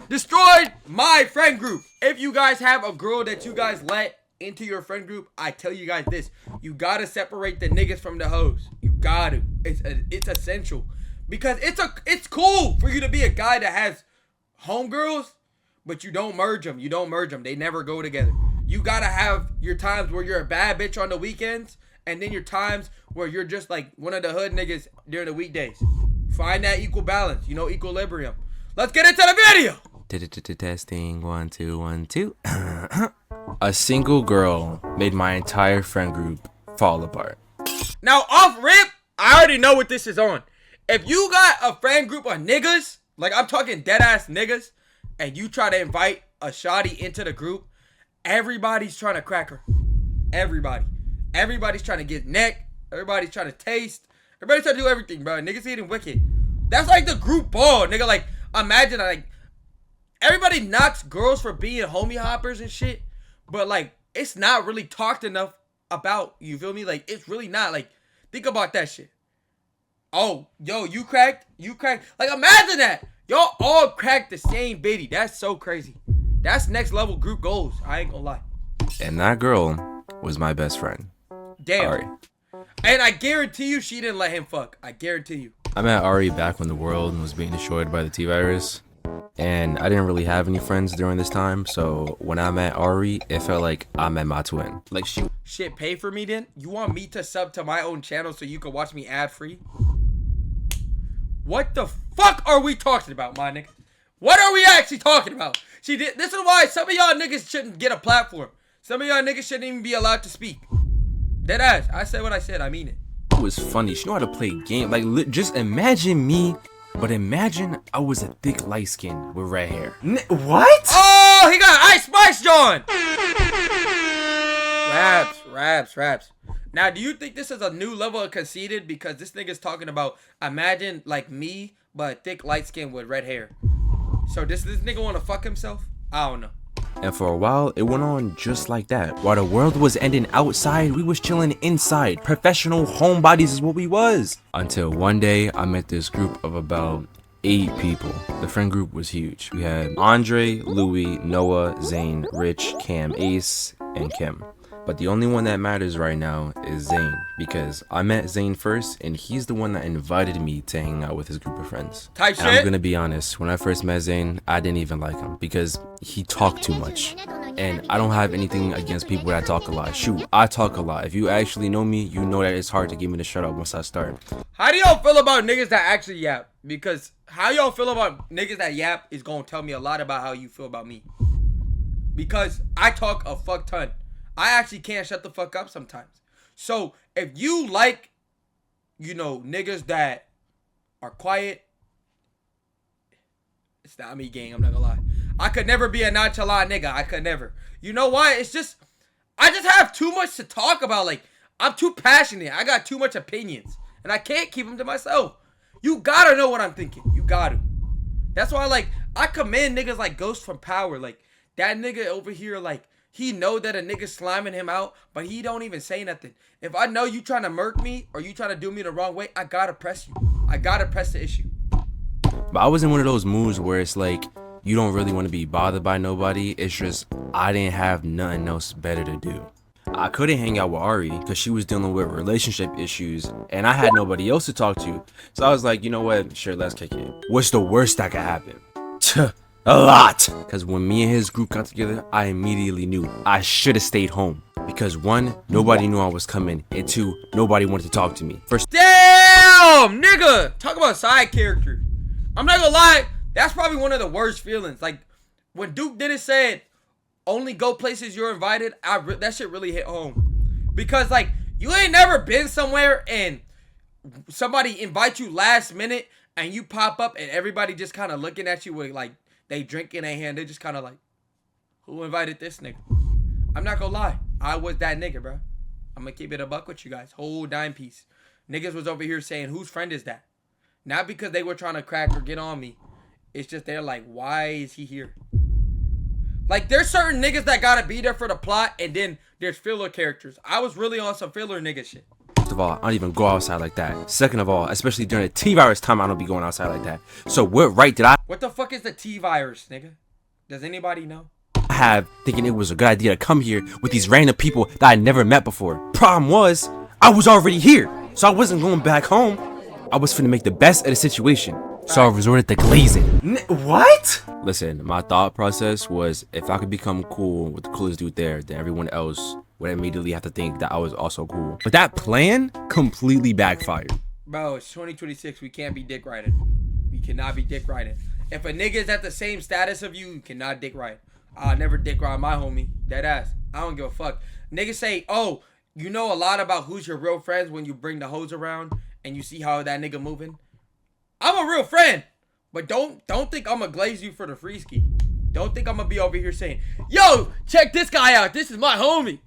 Destroyed my friend group. If you guys have a girl that you guys let into your friend group, I tell you guys this: you gotta separate the niggas from the hoes. You gotta. It's essential because it's cool for you to be a guy that has homegirls, but you don't merge them. You don't merge them. They never go together. You gotta have your times where you're a bad bitch on the weekends, and then your times where you're just like one of the hood niggas during the weekdays. Find that equal balance. Equilibrium. Let's get into the video. Testing 1 2 1 2. A single girl made my entire friend group fall apart. Now, off rip, I already know what this is on. If you got a friend group of niggas, like I'm talking dead ass niggas, and you try to invite a shawty into the group, everybody's trying to crack her. Everybody's trying to get neck. Everybody's trying to taste. Everybody's trying to do everything, bro. Niggas eating wicked. That's like the group ball, nigga. Like, imagine, like, everybody knocks girls for being homie hoppers and shit, but, like, it's not really talked enough about, you feel me? Like, it's really not. Like, think about that shit. Oh, yo, you cracked? Like, imagine that. Y'all all cracked the same bitty. That's so crazy. That's next level group goals. I ain't gonna lie. And that girl was my best friend. Damn. Ari. And I guarantee you she didn't let him fuck. I guarantee you. I met Ari back when the world was being destroyed by the T-Virus. And I didn't really have any friends during this time. So when I met Ari, it felt like I met my twin. Like Shit, pay for me then? You want me to sub to my own channel so you can watch me ad free? What the fuck are we talking about, my nigga? What are we actually talking about? This is why some of y'all niggas shouldn't get a platform. Some of y'all niggas shouldn't even be allowed to speak. Dead ass. I said what I said. I mean it. It was funny. She know how to play game. Like, just imagine me, but imagine I was a thick light skin with red hair. What? Oh, he got Ice Spice John. Raps. Now, do you think this is a new level of conceited? Because this nigga's talking about, imagine like me, but thick light skin with red hair. So this nigga want to fuck himself? I don't know. And for a while, it went on just like that. While the world was ending outside, we was chilling inside. Professional homebodies is what we was. Until one day, I met this group of about 8 people. The friend group was huge. We had Andre, Louis, Noah, Zane, Rich, Cam, Ace, and Kim. But the only one that matters right now is Zane, because I met Zane first, and he's the one that invited me to hang out with his group of friends. Type shit. I'm gonna be honest, when I first met Zane, I didn't even like him because he talked too much. And I don't have anything against people that talk a lot. Shoot, I talk a lot. If you actually know me, you know that it's hard to get me to shut up once I start. How do y'all feel about niggas that actually yap? Because how y'all feel about niggas that yap is gonna tell me a lot about how you feel about me. Because I talk a fuck ton. I actually can't shut the fuck up sometimes. So if you like, niggas that are quiet, it's not me, gang. I'm not gonna lie. I could never be a nonchalant nigga. I could never. You know why? I just have too much to talk about. Like, I'm too passionate. I got too much opinions. And I can't keep them to myself. You gotta know what I'm thinking. You gotta. That's why, like, I commend niggas like Ghost from Power. Like, that nigga over here, like, he know that a nigga sliming him out, but he don't even say nothing. If I know you trying to murk me or you trying to do me the wrong way, I gotta press you. I gotta press the issue. But I was in one of those moods where it's like, you don't really want to be bothered by nobody. It's just, I didn't have nothing else better to do. I couldn't hang out with Ari because she was dealing with relationship issues and I had nobody else to talk to. So I was like, you know what? Sure, let's kick it. What's the worst that could happen? A lot. Because when me and his group got together, I immediately knew I should have stayed home. Because 1, nobody knew I was coming. And 2, nobody wanted to talk to me. First, damn, nigga. Talk about side character. I'm not gonna lie. That's probably one of the worst feelings. Like, when Duke Dennis said, only go places you're invited, that shit really hit home. Because, like, you ain't never been somewhere and somebody invite you last minute and you pop up and everybody just kind of looking at you with, like, they drink in their hand. They just kind of like, who invited this nigga? I'm not gonna lie. I was that nigga, bro. I'm gonna keep it a buck with you guys. Whole dime piece. Niggas was over here saying, whose friend is that? Not because they were trying to crack or get on me. It's just they're like, why is he here? Like, there's certain niggas that gotta be there for the plot, and then there's filler characters. I was really on some filler nigga shit. First of of all, I don't even go outside like that. Second of all, especially during the T-virus time, I don't be going outside like that. So what right did I What the fuck is the T-virus, nigga? Does anybody know? have thinking it was a good idea to come here with these random people that I never met before? Problem was, I was already here, so I wasn't going back home. I was finna make the best of the situation, so I resorted to glazing. What? Listen, my thought process was if I could become cool with the coolest dude there, then everyone else would immediately have to think that I was also cool. But that plan completely backfired. Bro, it's 2026. We can't be dick riding. We cannot be dick riding. If a nigga is at the same status of you, you cannot dick ride. I'll never dick ride my homie. Dead ass. I don't give a fuck. Niggas say, oh, you know a lot about who's your real friends when you bring the hoes around and you see how that nigga moving. I'm a real friend, but don't think I'm gonna glaze you for the free ski. Don't think I'm gonna be over here saying, yo, check this guy out. This is my homie.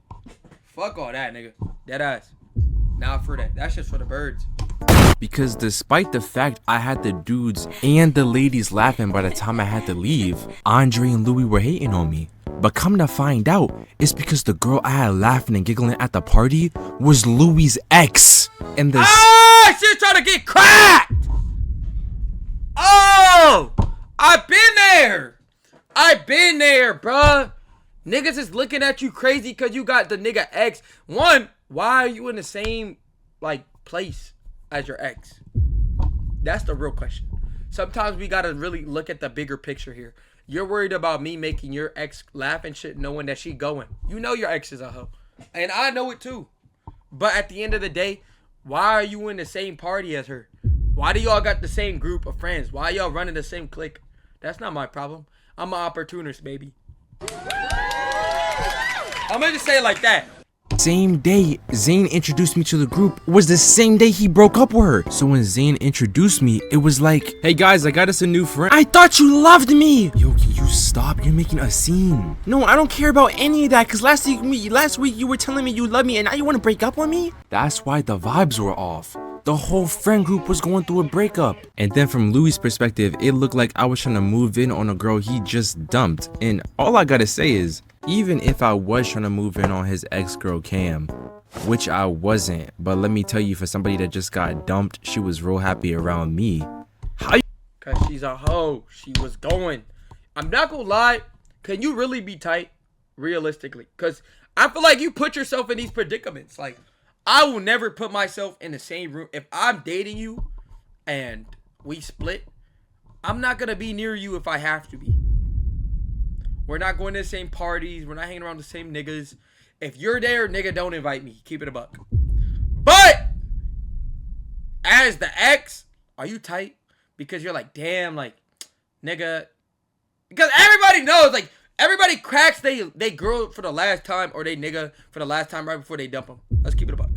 Fuck all that, nigga. Dead ass. Not for that. That's just for the birds. Because despite the fact I had the dudes and the ladies laughing by the time I had to leave, Andre and Louis were hating on me. But come to find out, it's because the girl I had laughing and giggling at the party was Louis' ex. And the Ah, she's trying to get cracked. Oh, I've been there, bruh. Niggas is looking at you crazy because you got the nigga ex. One, why are you in the same, like, place as your ex? That's the real question. Sometimes we gotta really look at the bigger picture here. You're worried about me making your ex laugh and shit, knowing that she going. You know your ex is a hoe. And I know it too. But at the end of the day, why are you in the same party as her? Why do y'all got the same group of friends? Why y'all running the same clique? That's not my problem. I'm an opportunist, baby. I'm gonna just say it like that. same day Zane introduced me to the group was the same day he broke up with her. So when Zane introduced me, it was like, hey guys, I got us a new friend. I thought you loved me. Yo, can you stop? You're making a scene. No, I don't care about any of that, because last week you were telling me you love me and now you want to break up with me? That's why the vibes were off. The whole friend group was going through a breakup. And then from Louis' perspective, it looked like I was trying to move in on a girl he just dumped. And all I gotta say is, even if I was trying to move in on his ex-girl Cam, which I wasn't, but let me tell you, for somebody that just got dumped, she was real happy around me. How you— Cause she's a hoe. She was going. I'm not gonna lie. Can you really be tight? Realistically. Cause I feel like you put yourself in these predicaments. Like, I will never put myself in the same room. If I'm dating you and we split, I'm not gonna be near you if I have to be. We're not going to the same parties. We're not hanging around the same niggas. If you're there, nigga, don't invite me. Keep it a buck. But as the ex, are you tight? Because you're like, damn, like, nigga. Because everybody knows, like, everybody cracks they girl for the last time or they nigga for the last time right before they dump them. Let's keep it a buck.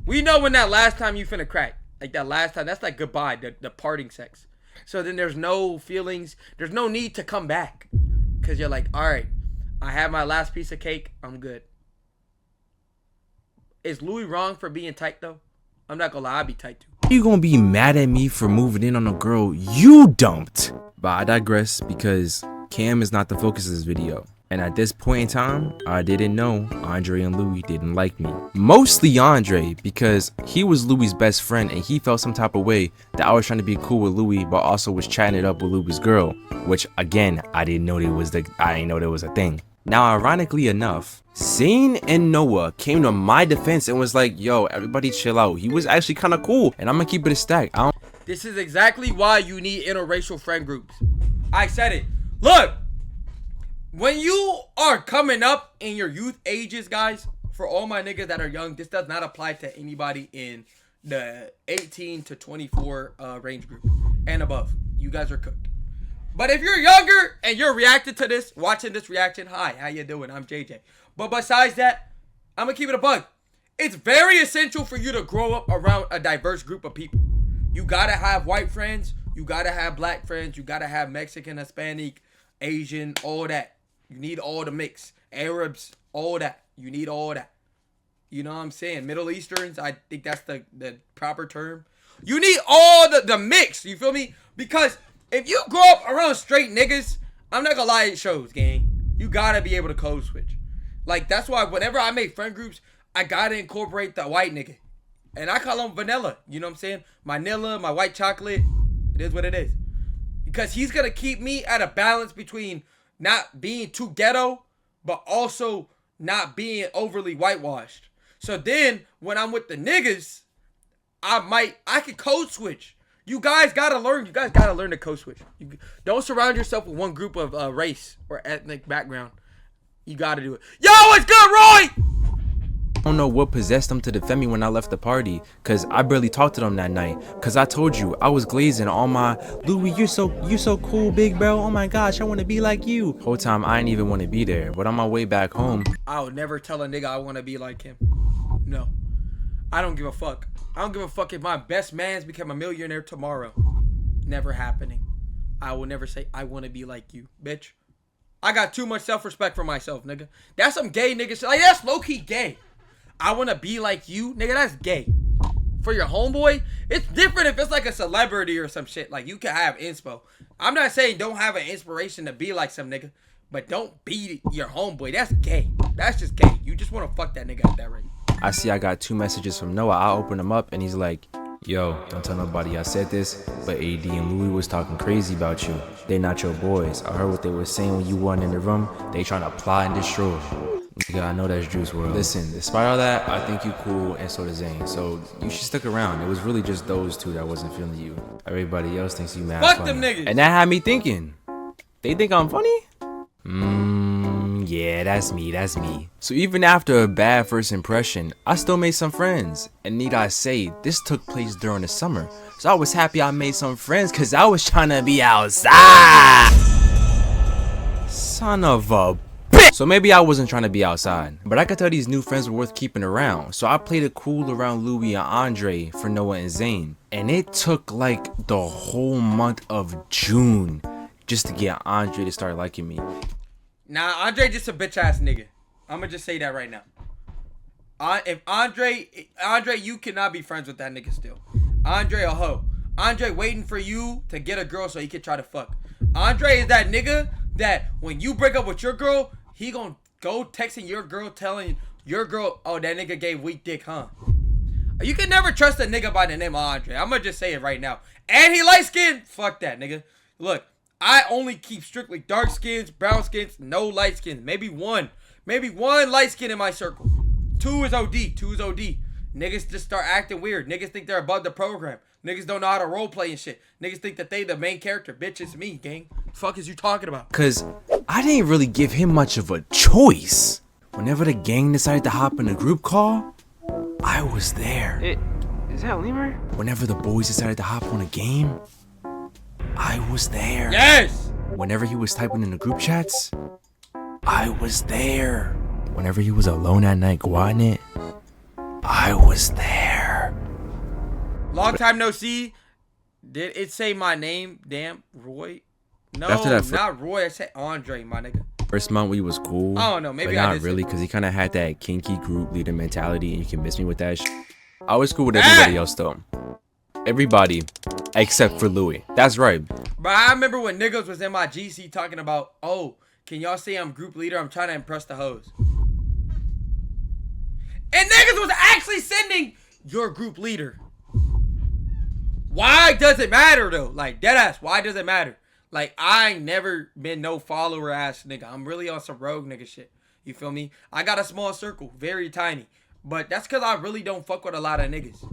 We know when that last time you finna crack. Like that last time, that's like goodbye, the parting sex. So then there's no feelings. There's no need to come back. Because you're like, all right, I have my last piece of cake. I'm good. Is Louis wrong for being tight, though? I'm not going to lie. I'd be tight, too. you gonna be mad at me for moving in on a girl you dumped? But I digress, because Cam is not the focus of this video. And at this point in time, I didn't know Andre and Louis didn't like me. Mostly Andre, because he was Louis' best friend and he felt some type of way that I was trying to be cool with Louis, but also was chatting it up with Louis' girl. Which again, I didn't know there was a thing. Now, ironically enough, Zane and Noah came to my defense and was like, yo, everybody chill out. He was actually kind of cool, and I'm gonna keep it a stack. This is exactly why you need interracial friend groups. I said it. Look, when you are coming up in your youth ages, guys, for all my niggas that are young, this does not apply to anybody in the 18 to 24 range group and above. You guys are cooked. But if you're younger and you're reacting to this, watching this reaction, hi, how you doing? I'm JJ. But besides that, I'm gonna keep it a bug. It's very essential for you to grow up around a diverse group of people. You gotta have white friends, you gotta have black friends, you gotta have Mexican, Hispanic, Asian, all that. You need all the mix. Arabs, all that. You need all that. You know what I'm saying? Middle Easterns, I think that's the proper term. You need all the mix, you feel me? Because if you grow up around straight niggas, I'm not gonna lie, it shows, gang. You gotta be able to code switch. Like, that's why whenever I make friend groups, I gotta incorporate the white nigga. And I call him vanilla. You know what I'm saying? My Nilla, my white chocolate. It is what it is. Because he's going to keep me at a balance between not being too ghetto, but also not being overly whitewashed. So then, when I'm with the niggas, I can code switch. You guys gotta learn. You guys gotta learn to code switch. You don't surround yourself with one group of race or ethnic background. You gotta do it. Yo, what's good, Roy? I don't know what possessed them to defend me when I left the party, cause I barely talked to them that night. Cause I told you I was glazing on my Louis, you're so cool, big bro. Oh my gosh, I wanna be like you. Whole time I didn't even want to be there. But on my way back home, I would never tell a nigga I wanna be like him. No. I don't give a fuck. I don't give a fuck if my best man's become a millionaire tomorrow. Never happening. I will never say I wanna be like you, bitch. I got too much self-respect for myself, nigga. That's some gay nigga shit. Like, that's low-key gay. I want to be like you, nigga, that's gay. For your homeboy, it's different if it's like a celebrity or some shit. Like, you can have inspo. I'm not saying don't have an inspiration to be like some nigga, but don't be your homeboy. That's gay. That's just gay. You just want to fuck that nigga at that rate. I see I got 2 messages from Noah. I open them up and he's like, yo, don't tell nobody I said this, but AD and Louis was talking crazy about you. They not your boys. I heard what they were saying when you weren't in the room. They trying to plot and destroy. Nigga, I know that's Juice WRLD. Listen, despite all that, I think you cool and so does Zane. So you should stick around. It was really just those two that wasn't feeling you. Everybody else thinks you mad Fuck funny. them niggas. And that had me thinking, they think I'm funny? Yeah, that's me. So even after a bad first impression, I still made some friends. And need I say, this took place during the summer. So I was happy I made some friends cause I was trying to be outside. Son of a bitch. So maybe I wasn't trying to be outside, but I could tell these new friends were worth keeping around. So I played it cool around Louis and Andre for Noah and Zane. And it took like the whole month of June just to get Andre to start liking me. Nah, Andre just a bitch ass nigga. I'm gonna just say that right now. If Andre, you cannot be friends with that nigga still. Andre a hoe. Andre waiting for you to get a girl so he can try to fuck. Andre is that nigga that when you break up with your girl, he gonna go texting your girl telling your girl, oh, that nigga gave weak dick, huh? You can never trust a nigga by the name of Andre. I'm gonna just say it right now. And he light skinned. Fuck that nigga. Look, I only keep strictly dark skins, brown skins, no light skins. Maybe one light skin in my circle. 2 is OD. Niggas just start acting weird. Niggas think they're above the program. Niggas don't know how to role play and shit. Niggas think that they the main character. Bitch, it's me, gang. Fuck is you talking about? Cause I didn't really give him much of a choice. Whenever the gang decided to hop in a group call, I was there. Is that Lemur? Whenever the boys decided to hop on a game, I was there. Yes! Whenever he was typing in the group chats, I was there. Whenever he was alone at night guarding it, I was there. Long time no see. Did it say my name? Damn, Roy? No, After that not Roy. I said Andre, my nigga. First month we was cool. I don't know, maybe but I not did really, say- cause he kind of had that kinky group leader mentality, and you can miss me with that. I was cool with everybody else though. Everybody, except for Louis. That's right. But I remember when niggas was in my GC talking about, oh, can y'all say I'm group leader? I'm trying to impress the hoes. And niggas was actually sending your group leader. Why does it matter though? Like, deadass, why does it matter? Like, I ain't never been no follower ass nigga. I'm really on some rogue nigga shit. You feel me? I got a small circle, very tiny. But that's because I really don't fuck with a lot of niggas.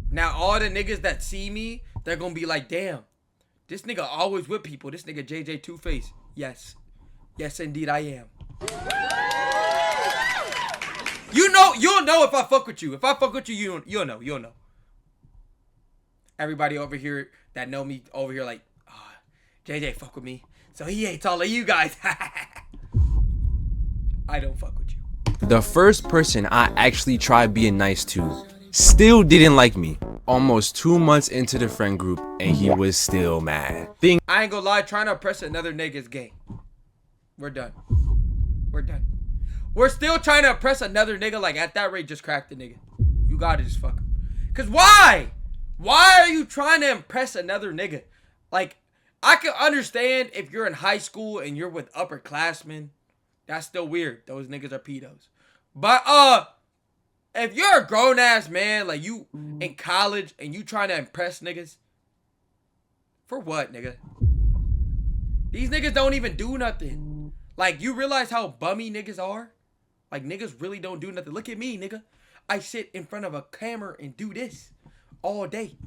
Now, all the niggas that see me, they're going to be like, damn, this nigga always with people. This nigga JJ Two-Face. Yes. Yes, indeed, I am. You know, you'll know if I fuck with you. If I fuck with you, you'll know. Everybody over here that know me over here like, oh, JJ fuck with me. So he hates all of you guys. I don't fuck with you. The first person I actually tried being nice to still didn't like me. Almost 2 months into the friend group, and he was still mad. I ain't gonna lie, trying to oppress another nigga is gay. We're done. We're still trying to oppress another nigga. Like, at that rate, just crack the nigga. You gotta just fuck him. Cause why? Why are you trying to impress another nigga? Like, I can understand if you're in high school and you're with upperclassmen. That's still weird. Those niggas are pedos. But, if you're a grown ass man, like you in college and you trying to impress niggas, for what, nigga? These niggas don't even do nothing. Like, you realize how bummy niggas are? Like, niggas really don't do nothing. Look at me, nigga. I sit in front of a camera and do this all day.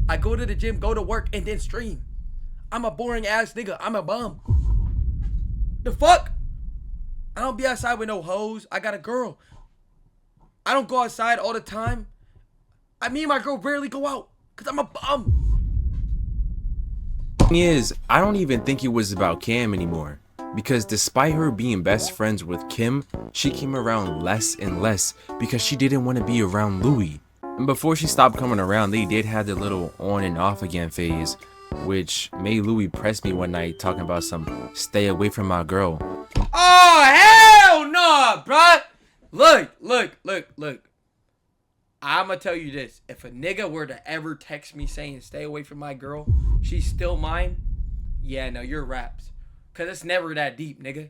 I go to the gym, go to work, and then stream. I'm a boring ass nigga. I'm a bum. The fuck? I don't be outside with no hoes. I got a girl. I don't go outside all the time. Me and my girl rarely go out because I'm a bum. Thing is, I don't even think it was about Cam anymore. Because despite her being best friends with Kim, she came around less and less because she didn't want to be around Louis. And before she stopped coming around, they did have the little on and off again phase, which made Louis press me one night talking about some stay away from my girl. Oh, hell no, bruh. Look. I'ma tell you this. If a nigga were to ever text me saying stay away from my girl, she's still mine, yeah, no, you're raps. Cause it's never that deep, nigga.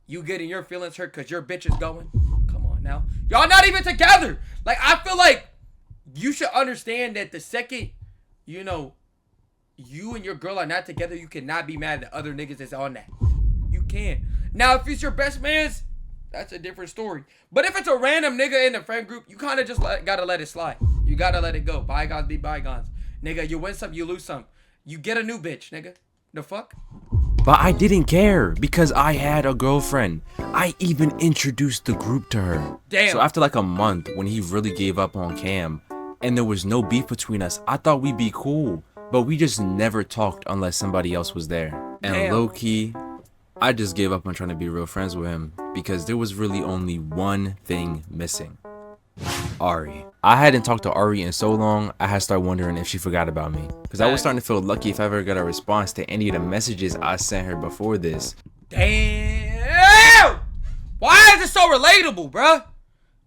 You getting your feelings hurt cause your bitch is going? Come on now. Y'all not even together. Like, I feel like you should understand that the second, you know, you and your girl are not together, you cannot be mad at the other niggas that's on that. You can't. Now, if it's your best man's, that's a different story. But if it's a random nigga in the friend group, you kind of just gotta let it slide. You gotta let it go. Bygones be bygones. Nigga, you win some, you lose some. You get a new bitch, nigga. The fuck? But I didn't care because I had a girlfriend. I even introduced the group to her. Damn. So after like a month, when he really gave up on Cam, and there was no beef between us, I thought we'd be cool. But we just never talked unless somebody else was there. And Damn. low-key, I just gave up on trying to be real friends with him because there was really only one thing missing. Ari. I hadn't talked to Ari in so long, I had started wondering if she forgot about me. Because I was starting to feel lucky if I ever got a response to any of the messages I sent her before this. Damn! Why is it so relatable, bruh?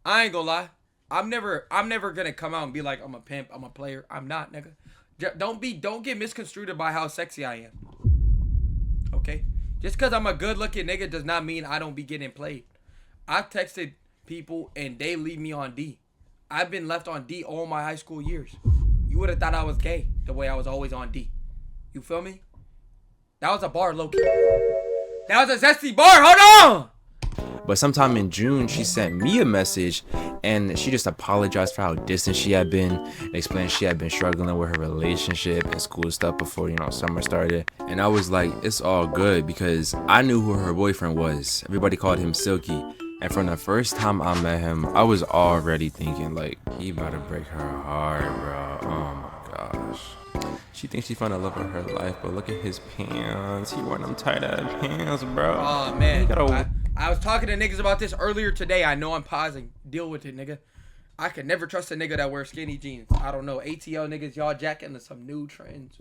I ain't gonna lie. I'm never gonna come out and be like, I'm a pimp, I'm a player. I'm not, nigga. Don't get misconstrued by how sexy I am. Okay? Just because I'm a good looking nigga does not mean I don't be getting played. I've texted people and they leave me on D. I've been left on D all my high school years. You would have thought I was gay the way I was always on D. You feel me? That was a bar, low-key. That was a zesty bar. Hold on! But sometime in June, she sent me a message and she just apologized for how distant she had been and explained she had been struggling with her relationship and school stuff before, you know, summer started. And I was like, it's all good because I knew who her boyfriend was. Everybody called him Silky. And from the first time I met him, I was already thinking, like, he about to break her heart, bro. Oh my gosh. She thinks she found the love of her life, but look at his pants. He wore them tight-ass pants, bro. Oh, man. I was talking to niggas about this earlier today. I know I'm pausing. Deal with it, nigga. I could never trust a nigga that wears skinny jeans. I don't know. ATL niggas, y'all jacking into some new trends.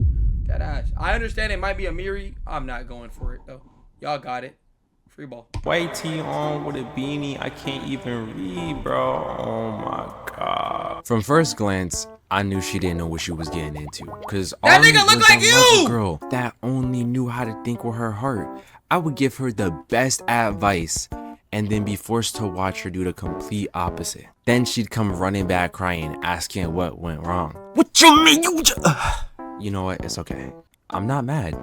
That ass. I understand it might be a Miri. I'm not going for it, though. Y'all got it. Free ball. White tee on with a beanie. I can't even read, bro. Oh my god. From first glance, I knew she didn't know what she was getting into. Cause that Ari nigga look was like a you! lover girl that only knew how to think with her heart. I would give her the best advice and then be forced to watch her do the complete opposite. Then she'd come running back crying, asking what went wrong. What you mean? You know what? It's okay. I'm not mad.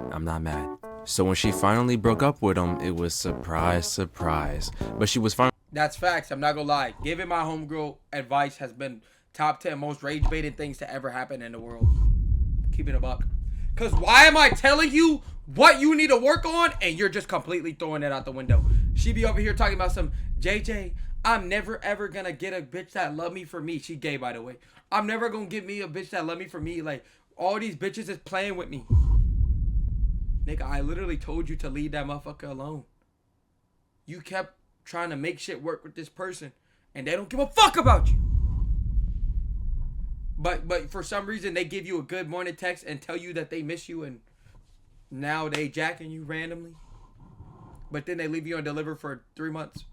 So when she finally broke up with him, it was surprise. But she was finally... That's facts. I'm not gonna lie. Giving my homegirl advice has been top 10 most rage-baited things to ever happen in the world. Keep it a buck. Because why am I telling you what you need to work on and you're just completely throwing it out the window? She be over here talking about some, JJ, I'm never ever gonna get a bitch that love me for me. She gay, by the way. I'm never gonna get me a bitch that love me for me. Like, all these bitches is playing with me. Nigga, I literally told you to leave that motherfucker alone. You kept trying to make shit work with this person and they don't give a fuck about you. But for some reason they give you a good morning text and tell you that they miss you and now they jacking you randomly. But then they leave you undelivered for 3 months.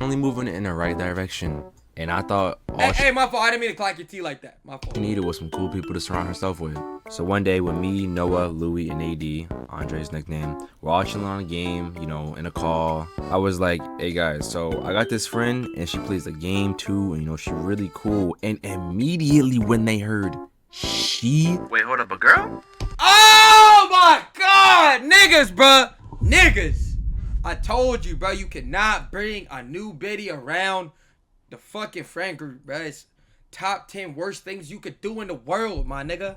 only moving in the right direction. And I thought hey, my fault. I didn't mean to clock your tea like that. My fault. she needed was some cool people to surround herself with. So one day with me, Noah, Louis, and AD, Andre's nickname, we're all chilling on a game, you know, in a call. I was like, hey guys, so I got this friend and she plays the game too, and you know, she really cool. And immediately when they heard wait, hold up, a girl? Oh my god, niggas, bruh. Niggas. I told you, bro, you cannot bring a new biddy around the fucking friend group, bro. It's top 10 worst things you could do in the world, my nigga.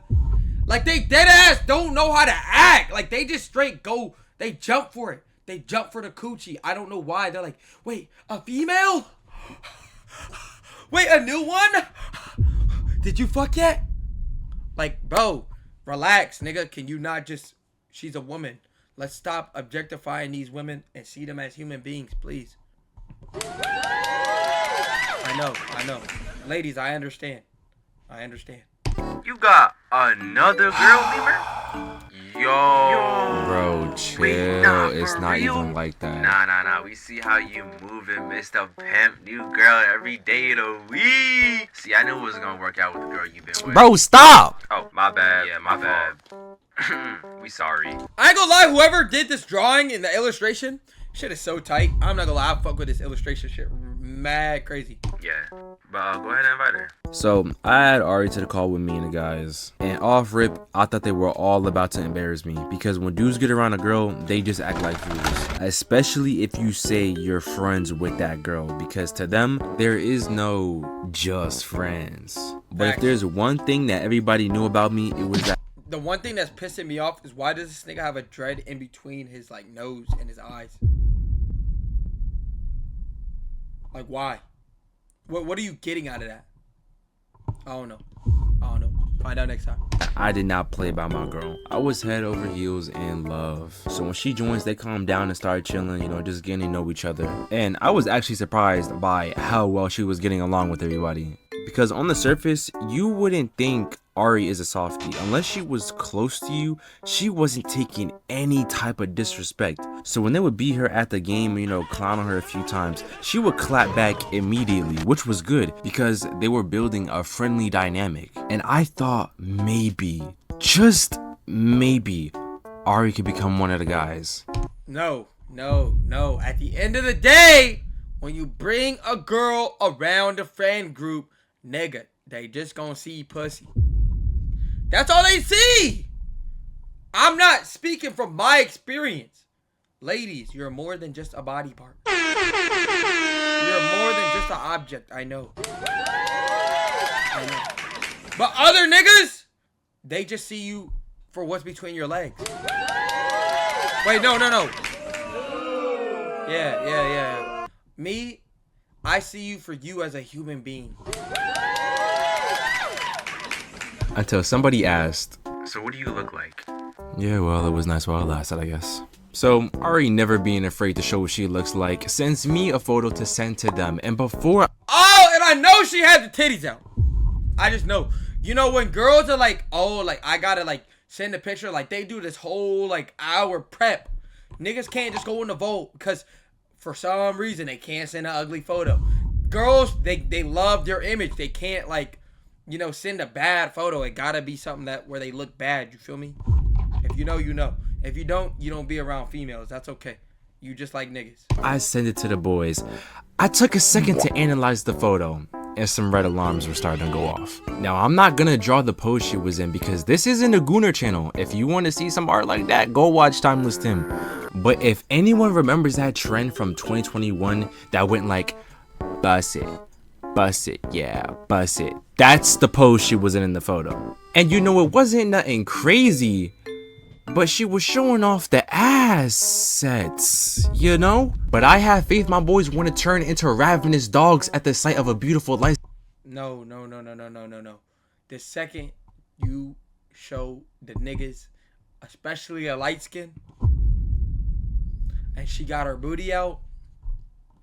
Like, they dead ass don't know how to act. Like, they just straight go, they jump for it. They jump for the coochie. I don't know why. They're like, wait, a female? Wait, a new one? Did you fuck yet? Like, bro, relax, nigga. Can you not just, she's a woman. Let's stop objectifying these women and see them as human beings, please. I know. Ladies, I understand. You got another girl, Beamer? Yo. Bro, chill. Wait, nah, it's not real? Even like that. Nah. We see how you moving, Mr. Pimp. New girl every day of the week. See, I knew it was gonna work out with the girl you've been with. Bro, stop. Oh, my bad. Yeah, my bad. We sorry. I ain't gonna lie, whoever did this drawing in the illustration, shit is so tight. I'm not gonna lie, I fuck with this illustration shit. Mad crazy. Yeah. But go ahead and invite her. So I had Ari to the call with me and the guys, and off rip, I thought they were all about to embarrass me, because when dudes get around a girl, they just act like fools. Especially if you say you're friends with that girl, because to them, there is no just friends. But if there's one thing that everybody knew about me, it was that. The one thing that's pissing me off is, why does this nigga have a dread in between his like nose and his eyes? Like, why? What are you getting out of that? I don't know. Find out next time. I did not play by my girl. I was head over heels in love. So when she joins, they calm down and start chilling, you know, just getting to know each other. And I was actually surprised by how well she was getting along with everybody. Because on the surface, you wouldn't think Ari is a softie. Unless she was close to you, she wasn't taking any type of disrespect. So when they would beat her at the game, you know, clown on her a few times, she would clap back immediately, which was good because they were building a friendly dynamic. And I thought maybe, just maybe, Ari could become one of the guys. No. At the end of the day, when you bring a girl around a friend group, nigga, they just gonna see pussy. That's all they see. I'm not speaking from my experience. Ladies, you're more than just a body part. You're more than just an object. I know. But other niggas, they just see you for what's between your legs. Wait, no. Yeah. Me, I see you for you as a human being. Until somebody asked, so what do you look like? Yeah, well, it was nice while it lasted, I guess. So, Ari, never being afraid to show what she looks like, sends me a photo to send to them. And before... Oh, and I know she had the titties out. I just know. You know, when girls are like, oh, like, I gotta, like, send a picture, like, they do this whole, like, hour prep. Niggas can't just go in the vote because for some reason they can't send an ugly photo. Girls, they love their image. They can't, like, you know, send a bad photo. It gotta be something that where they look bad. You feel me? If you know, you know. If you don't be around females. That's okay. You just like niggas. I sent it to the boys. I took a second to analyze the photo, and some red alarms were starting to go off. Now, I'm not gonna draw the pose she was in because this isn't a Gooner channel. If you want to see some art like that, go watch Timeless Tim. But if anyone remembers that trend from 2021 that went like, bust it, yeah, bust it. That's the pose she was in the photo. And you know, it wasn't nothing crazy, but she was showing off the assets, you know? But I have faith my boys want to turn into ravenous dogs at the sight of a beautiful light. No. The second you show the niggas, especially a light skin, and she got her booty out,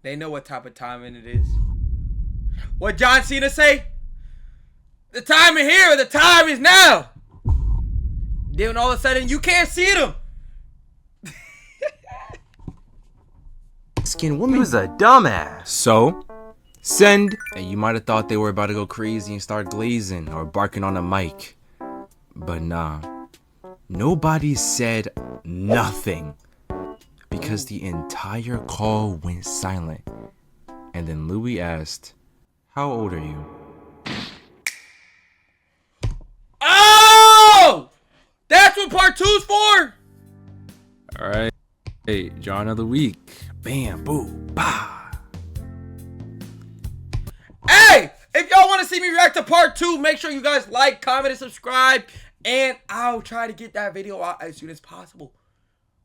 they know what type of timing it is. What John Cena say? The time is here, the time is now. Then all of a sudden you can't see them. Skin woman was a dumbass. So, send, and you might have thought they were about to go crazy and start glazing or barking on a mic. But nah, nobody said nothing because the entire call went silent. And then Louis asked, "How old are you?" Oh! That's what part 2's for? All right. Hey, John of the week. Bam, boom, bah. Hey, if y'all want to see me react to part 2, make sure you guys like, comment, and subscribe. And I'll try to get that video out as soon as possible.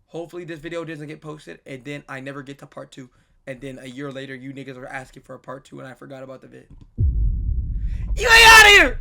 Hopefully this video doesn't get posted and then I never get to part 2. And then a year later, you niggas are asking for a part 2 and I forgot about the vid. You ain't out of here!